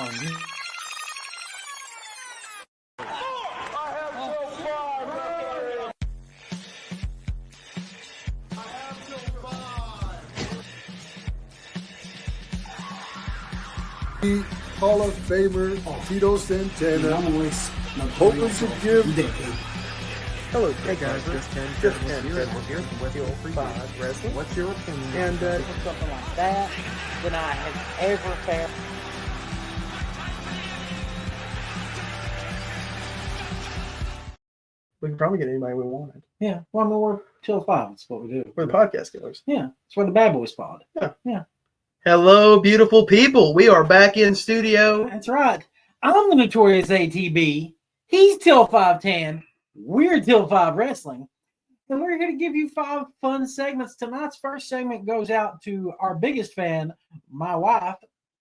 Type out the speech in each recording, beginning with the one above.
Hall of Famer Tito Santana, hoping to give. Hello, hey guys, just 10 here with your free wrestling. What's your opinion? And something like that than I have ever found. We can probably get anybody we wanted. Yeah, well, I mean, we're till 5. That's what we do. We're the podcast killers. Yeah, that's where the bad boys spawned. Yeah. Hello, beautiful people. We are back in studio. That's right. I'm the Notorious ATB. He's till 510. We're till 5 Wrestling. And we're here to give you 5 fun segments. Tonight's first segment goes out to our biggest fan, my wife,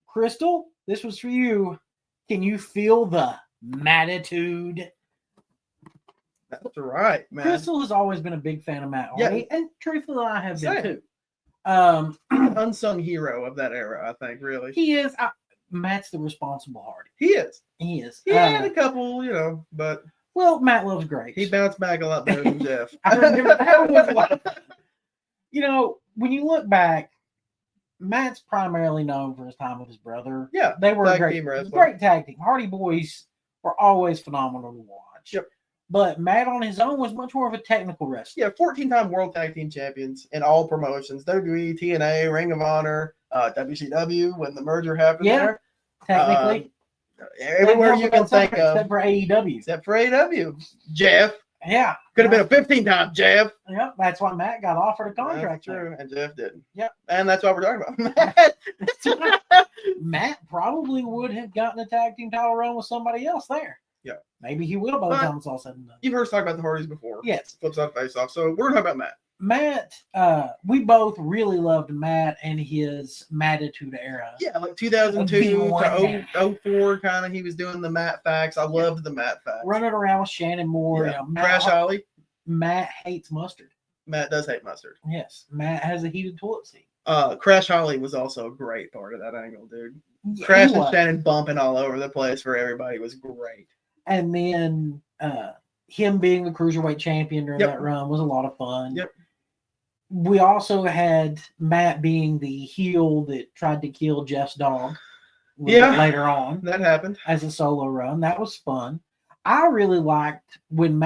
Crystal. This was for you. Can you feel the matitude? That's right, man. Crystal has always been a big fan of Matt Hardy, and truthfully, I have been too. Unsung hero of that era, I think, really. He is. Matt's the responsible Hardy. He is. He is. He had a couple, but... Well, Matt loves grapes. He bounced back a lot better than Jeff. I remember that was a lot of fun. When you look back, Matt's primarily known for his time with his brother. Yeah, they were great tag team. Hardy Boys were always phenomenal to watch. Yep. But Matt on his own was much more of a technical wrestler. Yeah, 14-time World Tag Team Champions in all promotions. WWE, TNA, Ring of Honor, WCW when the merger happened there. Technically. Everywhere you can think of. Except for AEW. Except for AEW. Jeff. Yeah. Could have been a 15-time Jeff. Yep, that's why Matt got offered a contract. That's true, and Jeff didn't. Yep. And that's why we're talking about Matt. Matt probably would have gotten a tag team title run with somebody else there. Yeah. Maybe he will by the time it's all said and done. You've heard us talk about the Hardys before. Yes. Flip side, face off. So we're talking about Matt. Matt, we both really loved Matt and his Mattitude era. Yeah, like 2002 to 04, kind of. He was doing the Matt facts. I loved the Matt facts. Running around with Shannon Moore. Yeah. Crash Holly. Matt hates mustard. Matt does hate mustard. Yes. Matt has a heated toilet seat. Crash Holly was also a great part of that angle, dude. Yeah, Crash and Shannon bumping all over the place for everybody was great. And then him being the Cruiserweight champion during that run was a lot of fun. Yep. We also had Matt being the heel that tried to kill Jeff's dog. Later on. That happened. As a solo run. That was fun. I really liked when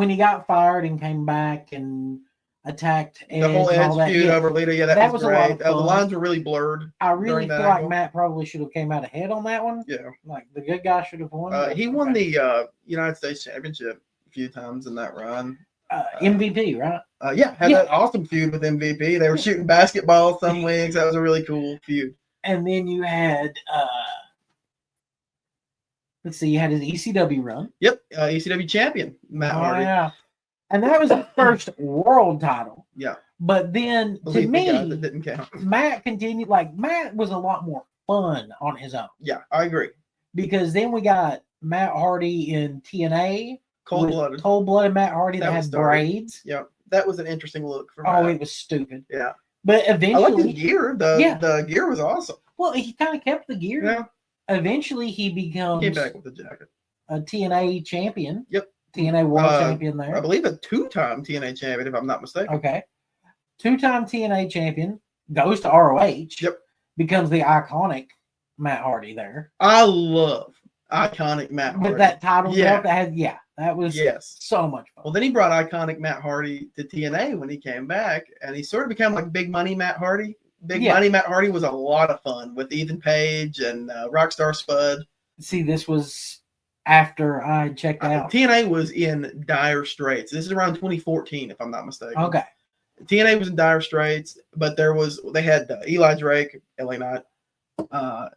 he got fired and came back and attacked Edge. The whole Edge feud over Lita. Yeah, that was great. A lot of fun. The lines were really blurred. I really feel like Matt probably should have came out ahead on that one. Yeah. Like the good guy should have won. He won the United States Championship a few times in that run. MVP, right? Had that awesome feud with MVP. They were shooting basketball some weeks. That was a really cool feud. And then you had, you had his ECW run. Yep, ECW champion, Matt Hardy. Yeah. And that was the first world title. Yeah. But then, to me, that didn't count. Matt continued, Matt was a lot more fun on his own. Yeah, I agree. Because then we got Matt Hardy in TNA. Cold-blooded Matt Hardy that had braids. Yeah, that was an interesting look for Matt. Oh, it was stupid. Yeah. But eventually... I like his gear. The gear was awesome. Well, he kind of kept the gear. Yeah. Eventually, he becomes... Came back with the jacket. A TNA champion. Yep. TNA World Champion there. I believe a 2-time TNA champion, if I'm not mistaken. Okay. 2-time TNA champion. Goes to ROH. Yep. Becomes the iconic Matt Hardy there. I love iconic Matt Hardy. With that title belt that had, that was so much fun. Well, then he brought iconic Matt Hardy to TNA when he came back, and he sort of became like Big Money Matt Hardy. Money Matt Hardy was a lot of fun with Ethan Page and Rockstar Spud. See, this was after I checked out. TNA was in dire straits. This is around 2014, if I'm not mistaken. Okay. TNA was in dire straits, but they had Eli Drake, LA Knight,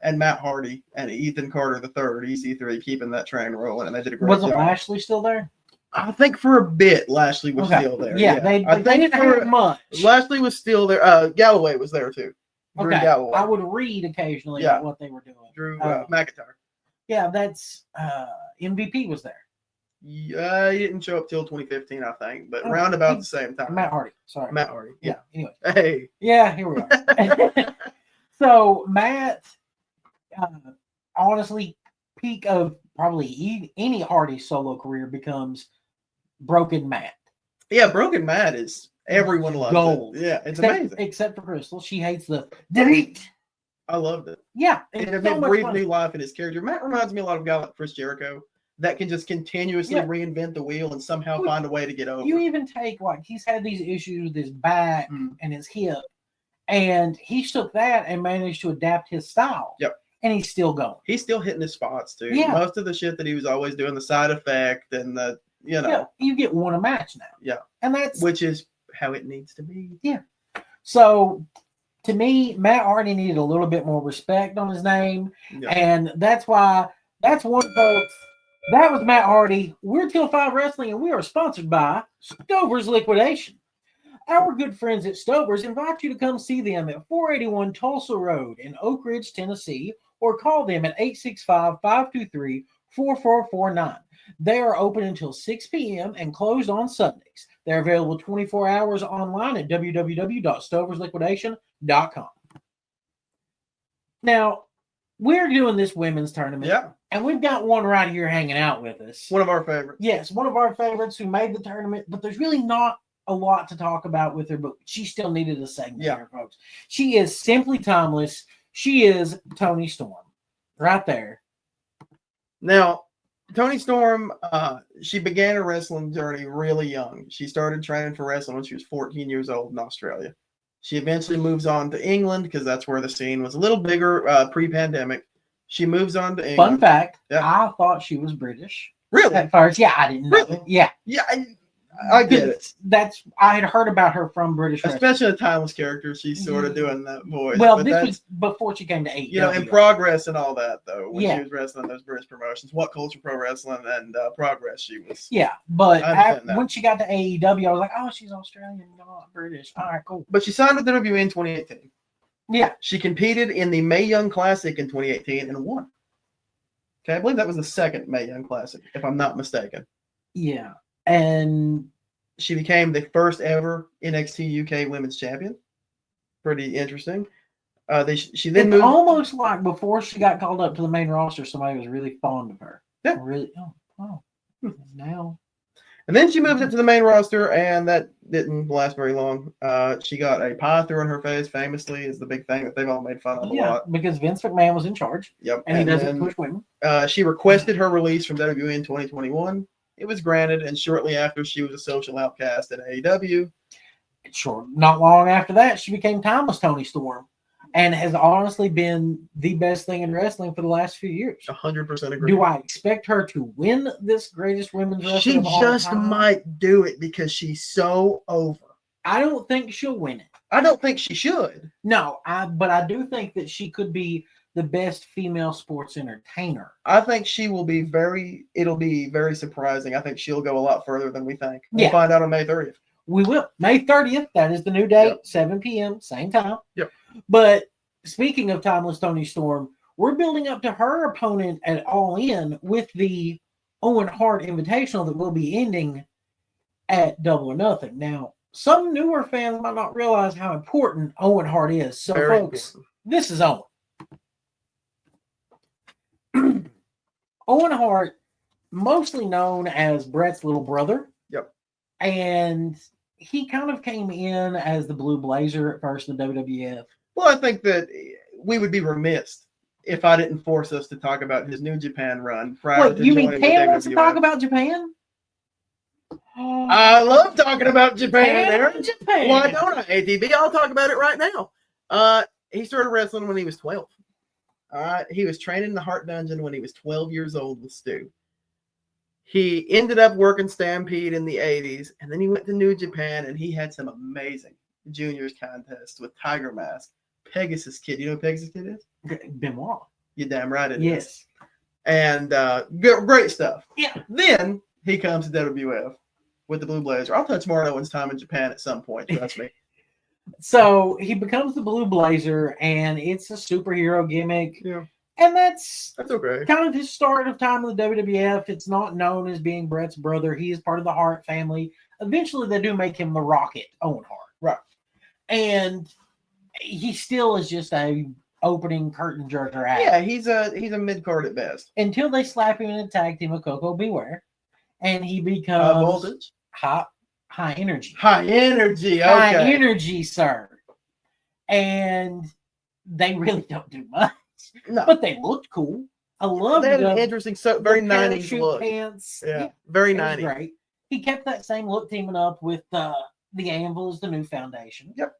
and Matt Hardy and Ethan Carter III, EC3, keeping that train rolling, and they did a great job. Wasn't Lashley still there? I think for a bit Lashley was still there. Yeah, they didn't have much. Lashley was still there. Galloway was there too. Drew Galloway. I would read occasionally about what they were doing. Drew McIntyre. Yeah, that's MVP was there. Yeah, he didn't show up till 2015, I think, but around about the same time. Matt Hardy. Sorry. Matt Hardy. Yeah. Anyway. Hey. Yeah, here we are. So Matt, honestly, peak of probably any Hardy solo career becomes Broken Matt. Yeah, Broken Matt is everyone loves Gold. it. Yeah, it's except, amazing. Except for Crystal, she hates the delete. I loved it. Yeah, And it's it so much breathed fun. new life in his character. Matt reminds me a lot of a guy like Chris Jericho that can just continuously reinvent the wheel and somehow find a way to get over. You even take he's had these issues with his back and his hip, and he took that and managed to adapt his style. Yep. And he's still going. He's still hitting his spots too. Yeah. Most of the shit that he was always doing, the side effect and the you get one a match now. Yeah. And that's which is how it needs to be. Yeah. So to me, Matt Hardy needed a little bit more respect on his name. Yeah. And that's why folks. That was Matt Hardy. We're Till 5 Wrestling, and we are sponsored by Stover's Liquidation. Our good friends at Stover's invite you to come see them at 481 Tulsa Road in Oak Ridge, Tennessee, or call them at 865-523-4449. They are open until 6 p.m. and closed on Sundays. They're available 24 hours online at www.stoversliquidation.com. Now, we're doing this women's tournament. Yeah. And we've got one right here hanging out with us. One of our favorites. Yes, one of our favorites who made the tournament, but there's really not a lot to talk about with her, but she still needed a segment here, folks. She is simply timeless. She is Toni Storm. Right there. Now, Toni Storm, she began her wrestling journey really young. She started training for wrestling when she was 14 years old in Australia. She eventually moves on to England because that's where the scene was a little bigger pre-pandemic. She moves on to England. Fun fact, I thought she was British. Really? At first, I didn't know. Really? Yeah. Yeah, I get it. I had heard about her from British wrestling. Especially a timeless character. She's sort of doing that voice. Well, this was before she came to AEW. In Progress and all that, though, when she was wrestling those British promotions. What Culture Pro Wrestling and Progress she was. Yeah, but when she got to AEW, I was like, oh, she's Australian, not British. All right, cool. But she signed with WWE in 2018. Yeah. She competed in the Mae Young Classic in 2018 and won. Okay, I believe that was the second Mae Young Classic, if I'm not mistaken. Yeah. And she became the first ever NXT UK Women's Champion. Pretty interesting. She then moved. Almost like before she got called up to the main roster, somebody was really fond of her. Yeah. Really. Now. And then she moved up to the main roster, and that didn't last very long. She got a pie thrown in her face, famously, is the big thing that they've all made fun of a lot. Because Vince McMahon was in charge. Yep. And he doesn't push women. She requested her release from WWE in 2021. It was granted, and shortly after, she was a social outcast at AEW. Sure. Not long after that, she became timeless Toni Storm, and has honestly been the best thing in wrestling for the last few years. 100% agree. Do I expect her to win this greatest women's wrestling She of all just time? might do it because she's so over. I don't think she'll win it. I don't think she should. No, but I do think that she could be the best female sports entertainer. I think she will be it'll be very surprising. I think she'll go a lot further than we think. We'll find out on May 30th. We will. May 30th. That is the new date. Yep. 7 p.m. Same time. Yep. But speaking of timeless Toni Storm, we're building up to her opponent at All In with the Owen Hart Invitational that will be ending at Double or Nothing. Now, some newer fans might not realize how important Owen Hart is. So, very folks, important. This is Owen. Owen Hart, mostly known as Bret's little brother. Yep. And he kind of came in as the Blue Blazer at first in the WWF. Well, I think that we would be remiss if I didn't force us to talk about his New Japan run. Wait, you mean Pam wants to talk about Japan? I love talking about Japan, Aaron. Japan. Why don't I, ATB? I'll talk about it right now. He started wrestling when he was 12. All right. He was training in the Hart Dungeon when he was 12 years old with Stu. He ended up working Stampede in the 80s, and then he went to New Japan, and he had some amazing juniors contests with Tiger Mask, Pegasus Kid. You know who Pegasus Kid is? Benoit. You're damn right it is. Yes. And great stuff. Yeah. Then he comes to WWF with the Blue Blazer. I'll touch more on Owen's time in Japan at some point, trust me. So he becomes the Blue Blazer, and it's a superhero gimmick. Yeah. And that's okay. Kind of his start of time in the WWF. It's not known as being Bret's brother. He is part of the Hart family. Eventually, they do make him the Rocket, Owen Hart. Right. And he still is just a opening curtain jerker act. Yeah, he's a mid card at best. Until they slap him in a tag team with Coco Beware, and he High becomes voltage, high energy. high energy. Okay. High energy, sir. And they really don't do much. No. But they looked cool. I love They had an the interesting, very the 90s parachute look. pants. Yeah, very it was 90s. great. He kept that same look, teaming up with the Anvil as the new foundation. Yep.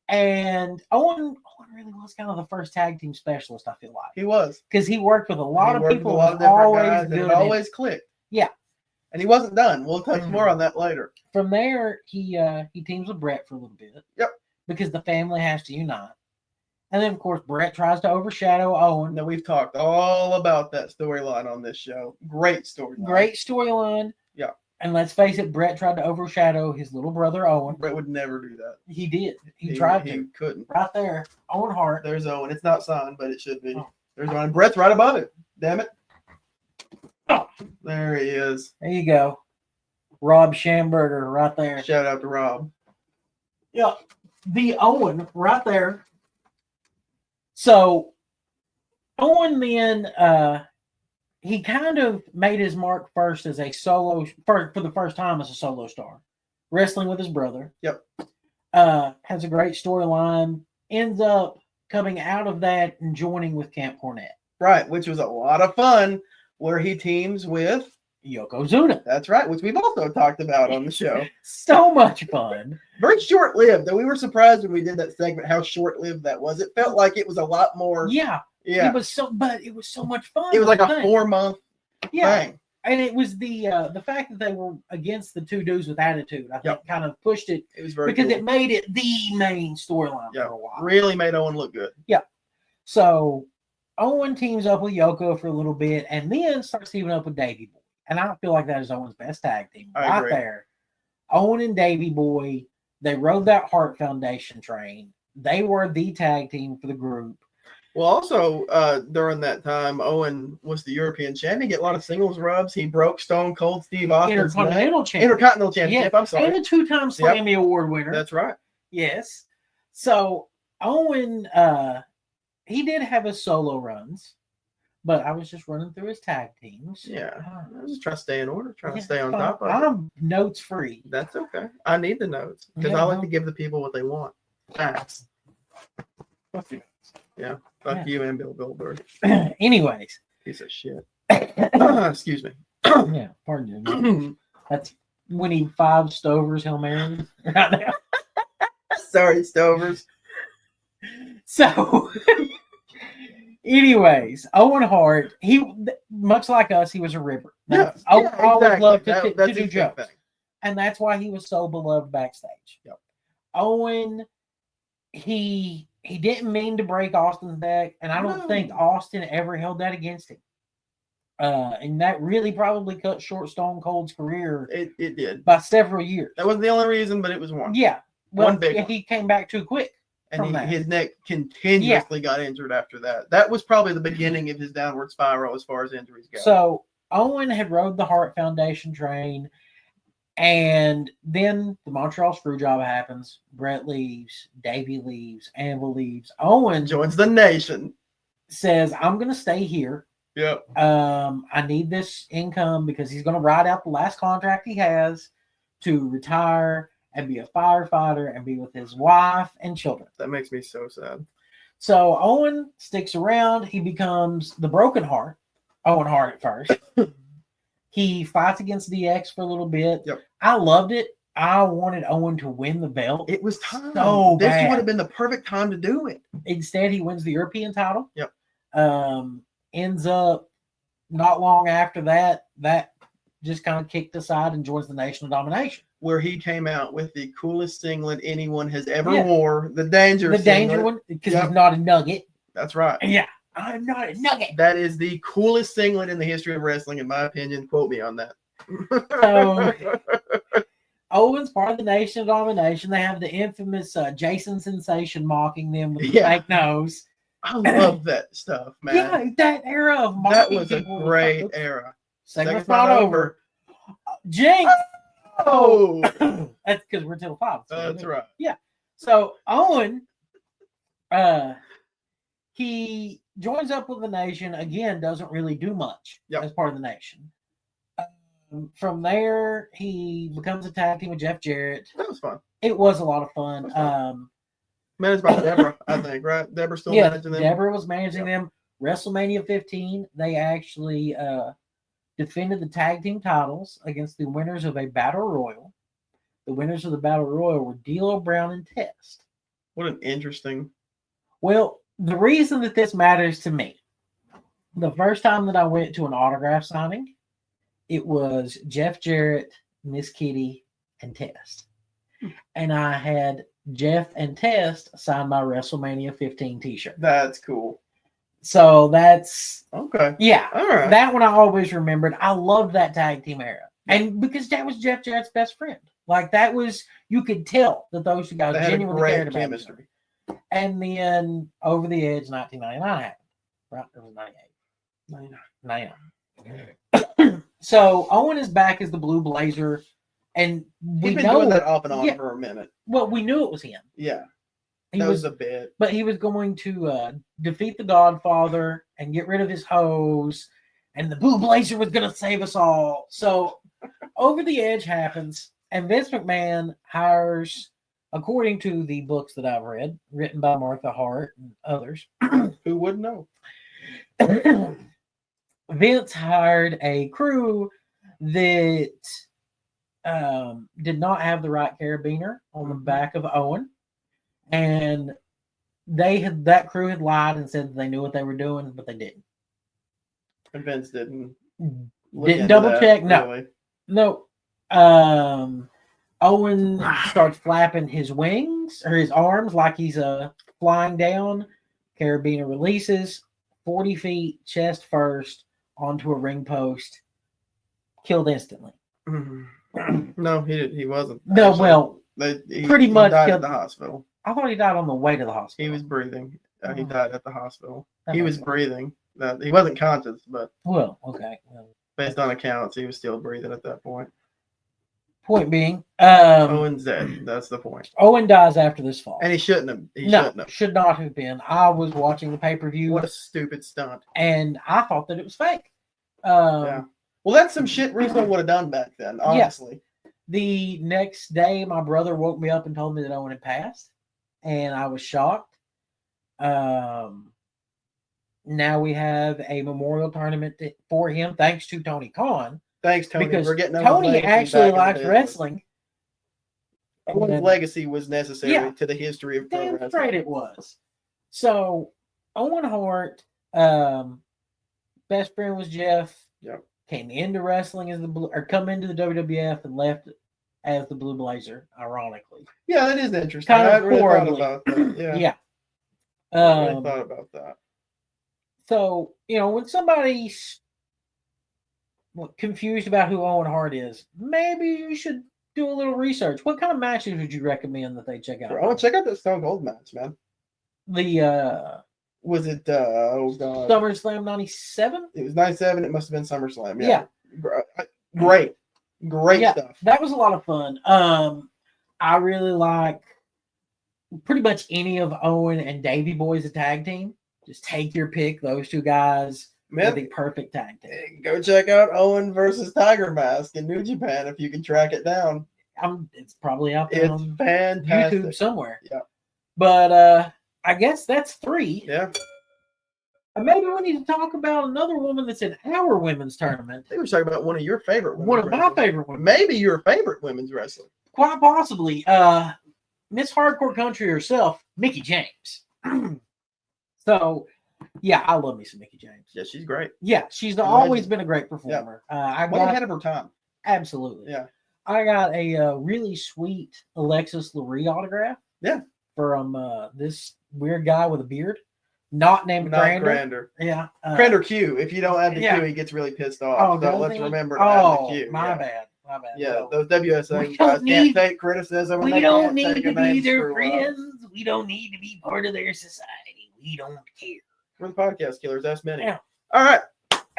And Owen really was kind of the first tag team specialist, I feel like. He was. Because he worked with a lot of people. A lot of different guys, and it good. always clicked. Yeah. And he wasn't done. We'll touch more on that later. From there, he teams with Brett for a little bit. Yep. Because the family has to unite. And then, of course, Brett tries to overshadow Owen. Now, we've talked all about that storyline on this show. Great storyline. Great storyline. Yeah. And let's face it, Brett tried to overshadow his little brother, Owen. Brett would never do that. He did. He tried to. He couldn't. Right there. Owen Hart. There's Owen. It's not signed, but it should be. Oh. There's Owen. Brett's right above it. Damn it. Oh. There he is. There you go. Rob Schamberger right there. Shout out to Rob. Yeah. The Owen right there. So, Owen then, he kind of made his mark first as a solo, for the first time as a solo star, wrestling with his brother. Yep. Has a great storyline, ends up coming out of that and joining with Camp Cornette. Right, which was a lot of fun, where he teams with Yokozuna. That's right, which we've also talked about on the show. So much fun. Very short-lived. We were surprised when we did that segment how short-lived that was. It felt like it was a lot more. Yeah. Yeah. It was so much fun. It was like a thing. 4-month thing. And it was the fact that they were against the two dudes with attitude, I think, kind of pushed it. It was very because cool. it made it the main storyline for a while. Really made Owen look good. Yeah. So Owen teams up with Yoko for a little bit and then starts teaming up with Davey Boy. And I feel like that is Owen's best tag team. I agree. There. Owen and Davey Boy, they rode that Hart Foundation train. They were the tag team for the group. Well, also, during that time, Owen was the European champion. Get a lot of singles rubs. He broke Stone Cold Steve Austin's Intercontinental champion. Intercontinental championship. Yeah. I'm sorry. And a 2-time Slammy Award winner. That's right. Yes. So Owen, he did have his solo runs, but I was just running through his tag teams. Yeah. I was just trying to stay in order, trying to stay on fine. top of it. I'm notes free. That's okay. I need the notes because I like to give the people what they want. Facts. Fuck you. Yeah. Fuck you and Bill Goldberg. Anyways. Piece of shit. Excuse me. Yeah, pardon me. That's winning 5 Stovers Hail Marys right now. Sorry, Stovers. So, anyways, Owen Hart, he, much like us, he was a ripper. Owen always loved to do jokes. And that's why he was so beloved backstage. Yep. Owen, he didn't mean to break Austin's neck, and I don't think Austin ever held that against him. And that really probably cut short Stone Cold's career. It did. By several years. That wasn't the only reason, but it was one. Yeah. Well, one big one. He came back too quick. And his neck continuously got injured after that. That was probably the beginning of his downward spiral as far as injuries go. So Owen had rode the Hart Foundation train, and then the Montreal Screwjob happens. Brett leaves, Davey leaves, Anvil leaves. Owen joins the nation. Says, I'm going to stay here. Yep. I need this income because he's going to ride out the last contract he has to retire and be a firefighter and be with his wife and children. That makes me so sad. So Owen sticks around. He becomes the Broken Heart. Owen Hart at first. He fights against DX for a little bit. Yep. I loved it. I wanted Owen to win the belt. It was time. This would have been the perfect time to do it. Instead, he wins the European title. Yep. Ends up not long after that just kind of kicked aside and joins the Nation of Domination. Where he came out with the coolest singlet anyone has ever wore. The Danger The Danger one, because he's not a nugget. That's right. Yeah. I'm not a nugget. That is the coolest singlet in the history of wrestling, in my opinion. Quote me on that. So, Owen's part of the Nation of Domination. They have the infamous Jason Sensation mocking them with the fake nose. I love that stuff, man. Yeah, that era of mocking. That was a great era. Segment's not over. Jinx. Oh, that's because we're till 5. So that's right. Yeah. So Owen, he joins up with the Nation again. Doesn't really do much as part of the Nation. From there, he becomes a tag team with Jeff Jarrett. That was fun. It was a lot of fun. Managed by Deborah, I think, right? Deborah still managing them. Deborah was managing them. WrestleMania 15, they actually defended the tag team titles against the winners of a Battle Royal. The winners of the Battle Royal were D'Lo Brown and Test. What an interesting. Well, the reason that this matters to me, the first time that I went to an autograph signing, it was Jeff Jarrett, Miss Kitty, and Test. And I had Jeff and Test sign my WrestleMania 15 t-shirt. That's cool. So that's okay. Yeah. All right. That one I always remembered. I loved that tag team era. And because that was Jeff Jarrett's best friend. Like that was, you could tell that those two guys genuinely cared about chemistry. And then Over the Edge 1999 happened. Right? It was 98. 99. So Owen is back as the Blue Blazer. And he's been doing that off and on for a minute. Well, we knew it was him. Yeah. That was a bit. But he was going to defeat the Godfather and get rid of his hose. And the Blue Blazer was going to save us all. So Over the Edge happens. And Vince McMahon hires, according to the books that I've read, written by Martha Hart and others. Who wouldn't know? Vince hired a crew that did not have the right carabiner on the back of Owen. And that crew had lied and said that they knew what they were doing, but they didn't. And Vince didn't double check. No. Owen starts flapping his wings or his arms like he's flying down. Carabiner releases 40 feet, chest first, onto a ring post, killed instantly. No, he wasn't. No, actually. Well, pretty much he died at the hospital. I thought he died on the way to the hospital. He was breathing. He died at the hospital. He was breathing. He wasn't conscious, but okay. Based on accounts, he was still breathing at that point. Point being, Owen's dead. That's the point. Owen dies after this fall, and he shouldn't have. Should not have been. I was watching the pay-per-view. What a stupid stunt! And I thought that it was fake. Yeah. Well, that's some shit Russo would have done back then. Honestly. Yeah. The next day, my brother woke me up and told me that Owen had passed, and I was shocked. Now we have a memorial tournament for him, thanks to Tony Khan. Thanks, Tony. Because we're getting Tony actually likes wrestling. Owen's legacy was necessary to the history of pro wrestling. Damn straight it was. So Owen Hart, best friend was Jeff. Yep. Came into wrestling as come into the WWF and left as the Blue Blazer, ironically. Yeah, that is interesting. I hadn't really thought about that. Yeah. Yeah. I really thought about that. So, when somebody's confused about who Owen Hart is, maybe you should do a little research. What kind of matches would you recommend that they check out? Oh, check out that Stone Cold match, man. Was it SummerSlam 97? It was 97. It must have been SummerSlam. Yeah. Great stuff. That was a lot of fun. I really like pretty much any of Owen and Davey Boy as a tag team. Just take your pick. Those two guys are the perfect tag team. Go check out Owen versus Tiger Mask in New Japan if you can track it down. It's probably out there on fantastic. YouTube somewhere. Yeah. But I guess that's 3. Yeah. And maybe we need to talk about another woman that's in our women's tournament. I think we're talking about one of your favorite women. One of my favorite women. Maybe your favorite women's wrestler. Quite possibly. Miss Hardcore Country herself, Mickie James. So, yeah, I love me some Mickie James. Yeah, she's great. Yeah, she's always been a great performer. Yeah. Way ahead of her time. Absolutely. Yeah. I got a really sweet Alexis Lurie autograph. Yeah. From this weird guy with a beard. Not named Grander. Yeah. Grander Q. If you don't add the Q, he gets really pissed off. So let's remember to add the Q. My bad. Yeah, those WSA guys can't take criticism. We don't need to be their friends. We don't need to be part of their society. We don't care. We're the podcast killers. That's many. Yeah. All right.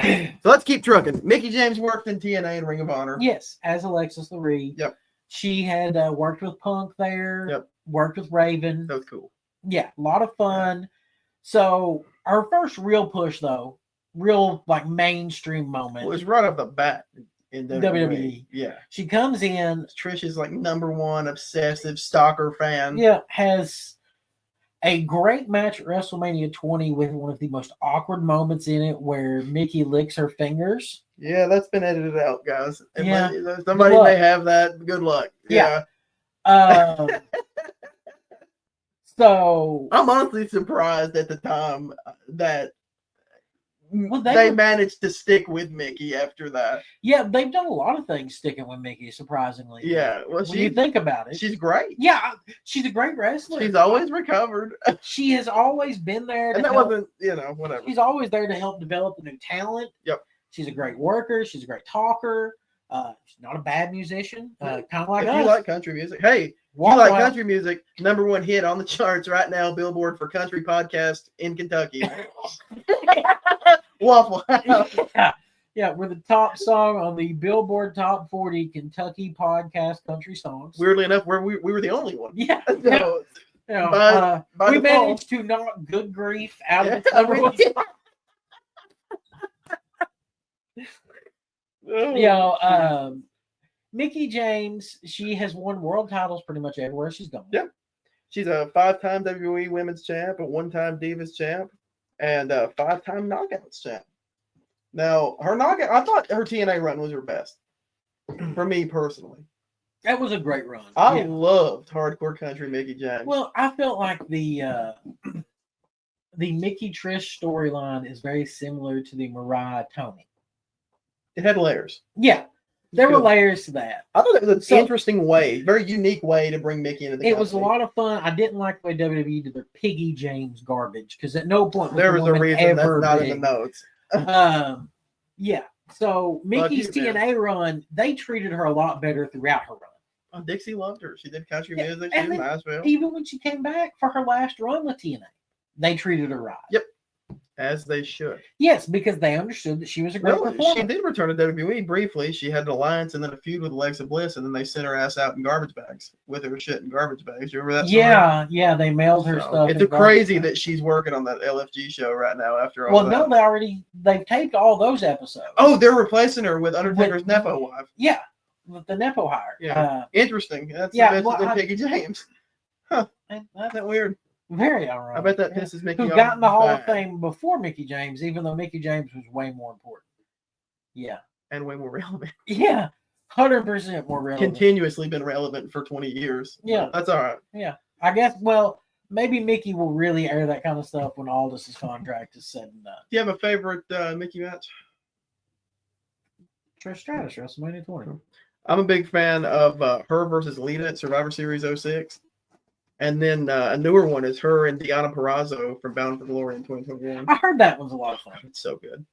So let's keep trucking. Mickie James worked in TNA and Ring of Honor. Yes, as Alexis Lurie. Yep. She had worked with Punk there. Yep. Worked with Raven. That was cool. Yeah, a lot of fun. So her first real push, though, real like mainstream moment, was right off the bat in WWE. Yeah. She comes in. Trish is like #1 obsessive stalker fan. Yeah, has a great match at WrestleMania 20 with one of the most awkward moments in it where Mickie licks her fingers. Yeah, that's been edited out, guys. Yeah. Somebody may have that. Good luck. Yeah. So I'm honestly surprised at the time that well, they managed to stick with Mickie after that. Yeah, they've done a lot of things sticking with Mickie, surprisingly. Yeah, well, when you think about it, she's great. Yeah, she's a great wrestler. She's always recovered. She has always been there. And that wasn't, whatever. She's always there to help develop the new talent. Yep. She's a great worker. She's a great talker. She's not a bad musician. Kind of like if us. you like country music, hey, you like country music, #1 hit on the charts right now, Billboard for country podcast in Kentucky. Waffle House. Yeah, we're the top song on the Billboard Top 40 Kentucky podcast country songs. Weirdly enough, we were the only one. Yeah. So, by we managed to knock Good Grief out of its #1. Mickie James, she has won world titles pretty much everywhere she's gone. Yeah. She's a 5-time WWE Women's Champ, a 1-time Divas Champ, and a 5-time Knockouts Champ. Now, I thought her TNA run was her best, for me personally. That was a great run. I loved hardcore country Mickie James. Well, I felt like the Mickie Trish storyline is very similar to the Mariah Toni. It had layers. Yeah. There were layers to that. I thought it was an interesting way, very unique way to bring Mickie into the company. It was a lot of fun. I didn't like the way WWE did their Piggy James garbage because at no point there was a reason that's not in the notes. Yeah. So Mickey's TNA run, they treated her a lot better throughout her run. Oh, Dixie loved her. She did country music. She was in Nashville. Even when she came back for her last run with TNA, they treated her right. Yep. As they should. Yes, because they understood that she was a great performer. She did return to WWE briefly. She had an alliance and then a feud with Alexa Bliss, and then they sent her ass out in garbage bags with her shit in garbage bags. You remember that? Yeah, they mailed her stuff. It's crazy that she's working on that LFG show right now after all that. Well, no, they've taped all those episodes. Oh, they're replacing her with Undertaker's Nepo wife. Yeah, with the Nepo hire. Yeah, interesting. That's Mickie James. Huh? That's that weird. Very ironic. I bet that pisses Mickie off. Who got in the Hall of Fame before Mickie James, even though Mickie James was way more important. Yeah. And way more relevant. Yeah. 100% more relevant. Continuously been relevant for 20 years. Yeah. That's all right. Yeah. I guess, well, maybe Mickie will really air that kind of stuff when Aldous' contract is said and done. Do you have a favorite Mickie match? Trish Stratus, WrestleMania 20. I'm a big fan of her versus Lita at Survivor Series 06. And then a newer one is her and Deonna Purrazzo from Bound for Glory in 2021. I heard that one's a lot of fun. It's so good.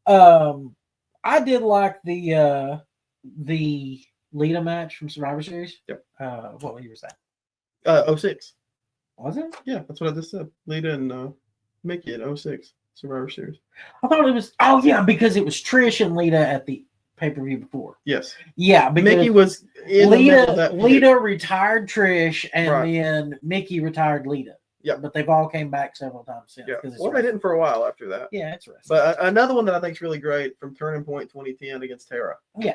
I did like the Lita match from Survivor Series. Yep. What year was that? 06. Was it? Yeah, that's what I just said. Lita and Mickie at 06 Survivor Series. I thought it was. Oh yeah, because it was Trish and Lita at the pay-per-view before. Yes. Yeah, because Mickie was in Lita retired Trish, and then Mickie retired Lita. Yeah, but they've all came back several times since. Yeah, well, they didn't for a while after that. Yeah, it's wrestling. But another one that I think is really great from Turning Point 2010 against Tara. Yeah,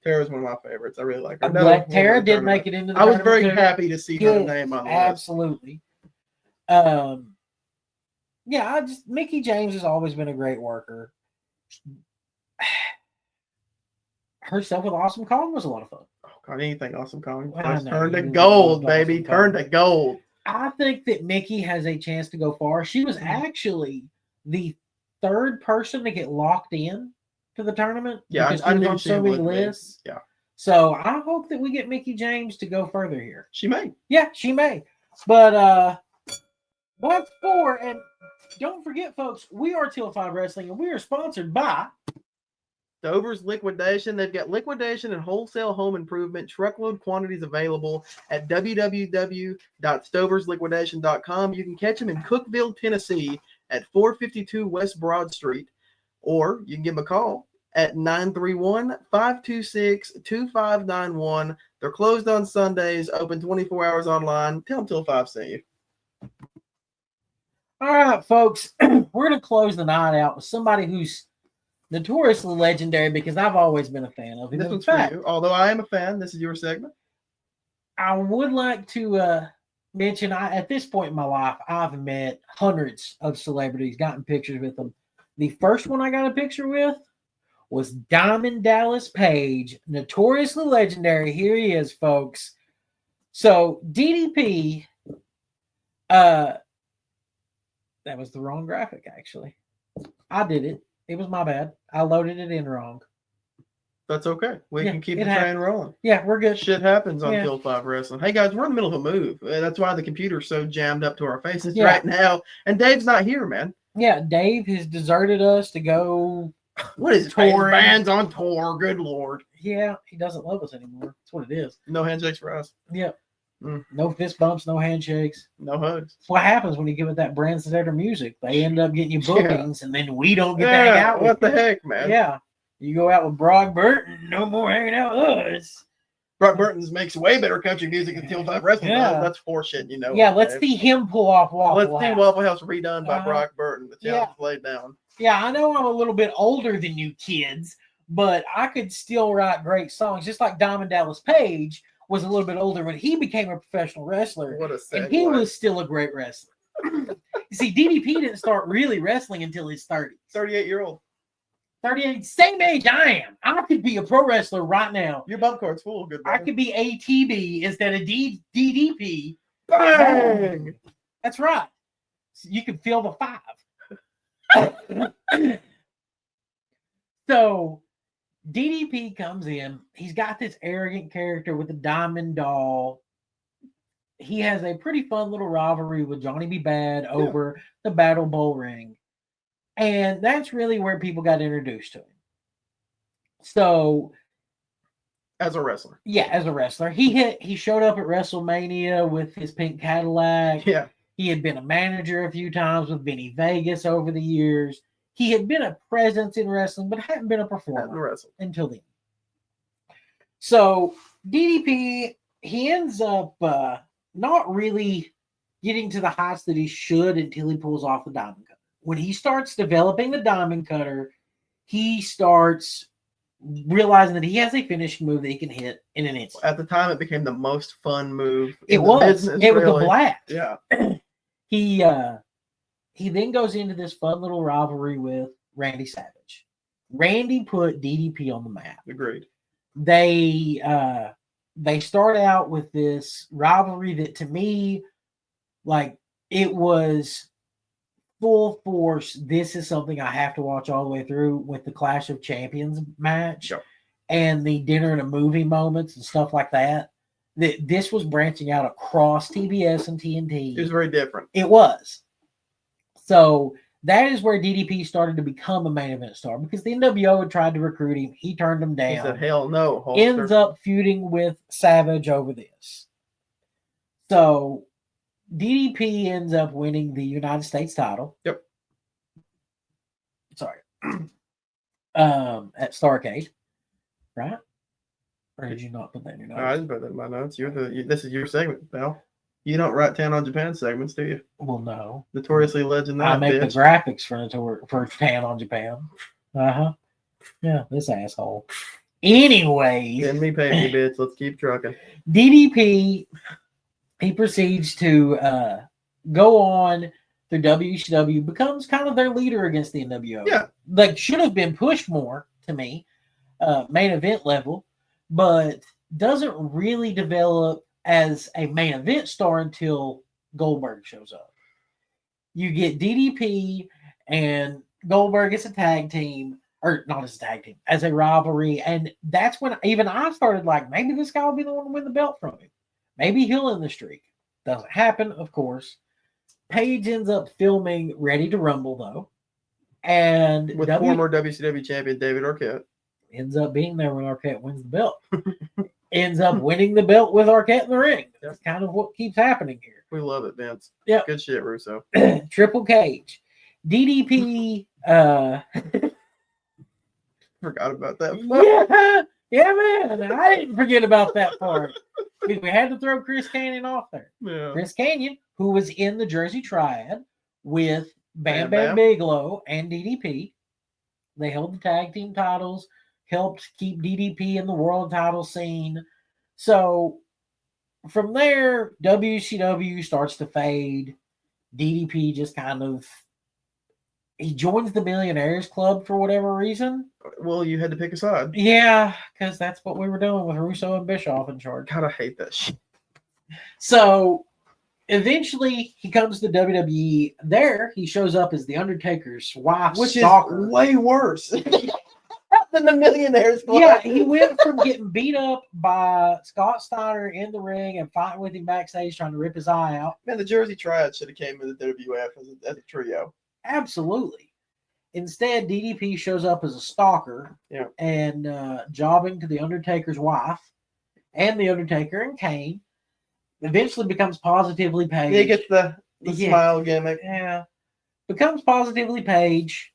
Tara's one of my favorites. I really like her. Tara did make it into the I was very happy to see her name on the list. Absolutely. Yeah, Mickie James has always been a great worker. Her stuff with Awesome Kong was a lot of fun. Oh God, anything Awesome Kong. Turn to gold, baby. Turn to gold. I think that Mickie has a chance to go far. She was actually the third person to get locked in to the tournament. Yeah, because I knew on so many lists. Yeah. So I hope that we get Mickie James to go further here. She may. Yeah, she may. But that's 4. And don't forget, folks, we are Till 5 Wrestling, and we are sponsored by Stover's Liquidation. They've got liquidation and wholesale home improvement. Truckload quantities available at www.stoversliquidation.com. You can catch them in Cookeville, Tennessee at 452 West Broad Street, or you can give them a call at 931-526-2591. They're closed on Sundays, open 24 hours online. Tell them Till 5 sent you. All right, folks, we're going to close the night out with somebody who's notoriously legendary because I've always been a fan of him. This In one's fact, for you. Although I am a fan, this is your segment. I would like to mention, at this point in my life, I've met hundreds of celebrities, gotten pictures with them. The first one I got a picture with was Diamond Dallas Page, notoriously legendary. Here he is, folks. So DDP, that was the wrong graphic, actually. I did it. It was my bad. I loaded it in wrong. That's okay. We Yeah, can keep it the train rolling. Yeah, we're good. Shit happens on Yeah. Kill 5 Wrestling. Hey guys, we're in the middle of a move. That's why the computer's so jammed up to our faces Yeah. right now. And Dave's not here, man. Yeah, Dave has deserted us to go. What is it? Touring. Band's on tour. Good lord. Yeah, he doesn't love us anymore. That's what it is. No handshakes for us. Yeah. Mm. No fist bumps, no handshakes. No hugs. That's what happens when you give it that brand Cedar music. They end up getting you bookings, and then we don't get to Yeah, hang out with what the you. heck, man? Yeah. You go out with Brock Burton, no more hanging out with us. Brock Burton's makes way better country music than Kill 5 Wrestling Yeah. does. That's horseshit, you know. Yeah, it, let's Dave. see him pull off Waffle Let's see House. Waffle House redone by Uh-huh. Brock Burton. The Yeah. challenge laid down. Yeah, I know I'm a little bit older than you kids, but I could still write great songs. Just like Diamond Dallas Page was a little bit older when he became a professional wrestler, What a segue. and he was still a great wrestler. You see, DDP didn't start really wrestling until his 30s. 38-year-old. 38, same age I am. I could be a pro wrestler right now. Your bump card's full. Good I brother. could be ATB instead of DDP. Bang! That's right. You can feel the 5. So DDP comes in. He's got this arrogant character with the diamond doll. He has a pretty fun little rivalry with Johnny B. Bad over the Battle Bowl ring. And that's really where people got introduced to him. So, As a wrestler. yeah, as a wrestler, he showed up at WrestleMania with his pink Cadillac. Yeah. He had been a manager a few times with Vinny Vegas over the years. He had been a presence in wrestling, but hadn't been a performer Wrestle. until then. So DDP, he ends up not really getting to the heights that he should until he pulls off the diamond cutter. When he starts developing the diamond cutter, he starts realizing that he has a finishing move that he can hit in an instant. At the time, it became the most fun move. It in the was. business, It was a really. blast. Yeah. He then goes into this fun little rivalry with Randy Savage. Randy put DDP on the map. Agreed. They start out with this rivalry that, to me, like, it was full force. This is something I have to watch all the way through, with the Clash of Champions match. Yep. And the dinner and a movie moments and stuff like that. This was branching out across TBS and TNT. It was very different. It was. So that is where DDP started to become a main event star, because the NWO had tried to recruit him. He turned them down. He said, hell no. Holster. Ends up feuding with Savage over this. So DDP ends up winning the United States title. Yep. Sorry. At Starrcade. Right? Or did you not put that in your notes? I didn't put that in my notes. This is your segment, pal. You don't write Town on Japan segments, do you? Well, no. Notoriously legend that I make bitch. the graphics for Japan on Japan. Uh-huh. Yeah, this asshole. Anyways, Send me pay me, bitch. Let's keep trucking. DDP, he proceeds to go on through WCW, becomes kind of their leader against the NWO. Yeah. Like, should have been pushed more, to me, main event level, but doesn't really develop as a main event star until Goldberg shows up. You get DDP and Goldberg as a tag team, or not as a tag team, as a rivalry. And that's when even I started like, maybe this guy will be the one to win the belt from him. Maybe he'll end the streak. Doesn't happen, of course. Page ends up filming Ready to Rumble, though. And With former WCW champion David Arquette. Ends up being there when Arquette wins the belt. Ends up winning the belt with Arquette in the ring. That's kind of what keeps happening here. We love it, Vince. Yeah. Good shit, Russo. Triple Cage. DDP. Forgot about that. Yeah, man. I didn't forget about that part. We had to throw Chris Canyon off there. Yeah. Chris Canyon, who was in the Jersey Triad, with Bam Bam Bam Bam. Bigelow and DDP. They held the tag team titles, helped keep DDP in the world title scene. So from there, WCW starts to fade. DDP just kind of he joins the Millionaires Club for whatever reason. Well, you had to pick a side. Yeah, because that's what we were doing with Russo and Bischoff in charge. God, I hate that shit. So eventually he comes to WWE. There he shows up as the Undertaker's wife, Which stalker. is way worse than the Millionaires Club. Yeah, he went from getting beat up by Scott Steiner in the ring and fighting with him backstage trying to rip his eye out. Man, the Jersey Triad should have came in the WWF as a trio. Absolutely. Instead, DDP shows up as a stalker and jobbing to the Undertaker's wife and the Undertaker and Kane. Eventually becomes positively Page. He gets the smile gimmick. Yeah. Becomes positively Page.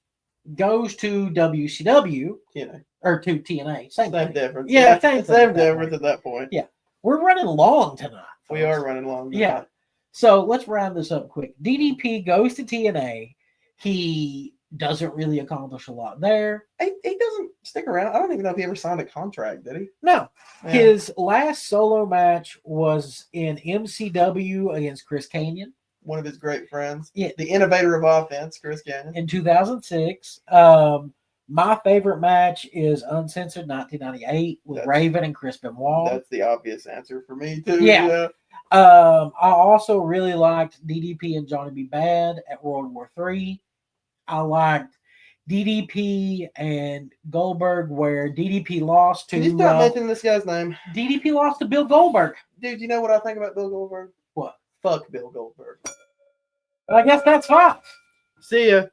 Goes to WCW. TNA. Or to TNA. Same difference. Yeah, same difference at that point. Yeah. We're running long tonight. We folks. are running long tonight. Yeah. So let's round this up quick. DDP goes to TNA. He doesn't really accomplish a lot there. He doesn't stick around. I don't even know if he ever signed a contract, did he? No. Yeah. His last solo match was in MCW against Chris Kanyon. One of his great friends. Yeah. The innovator of offense, Chris Canyon. In 2006. My favorite match is Uncensored 1998 with Raven and Chris Benoit. That's the obvious answer for me, too. Yeah. I also really liked DDP and Johnny B. Bad at World War III. I liked DDP and Goldberg, where DDP lost to. Can you stop mentioning this guy's name? DDP lost to Bill Goldberg. Dude, you know what I think about Bill Goldberg? What? Fuck Bill Goldberg. I guess that's fine. See ya.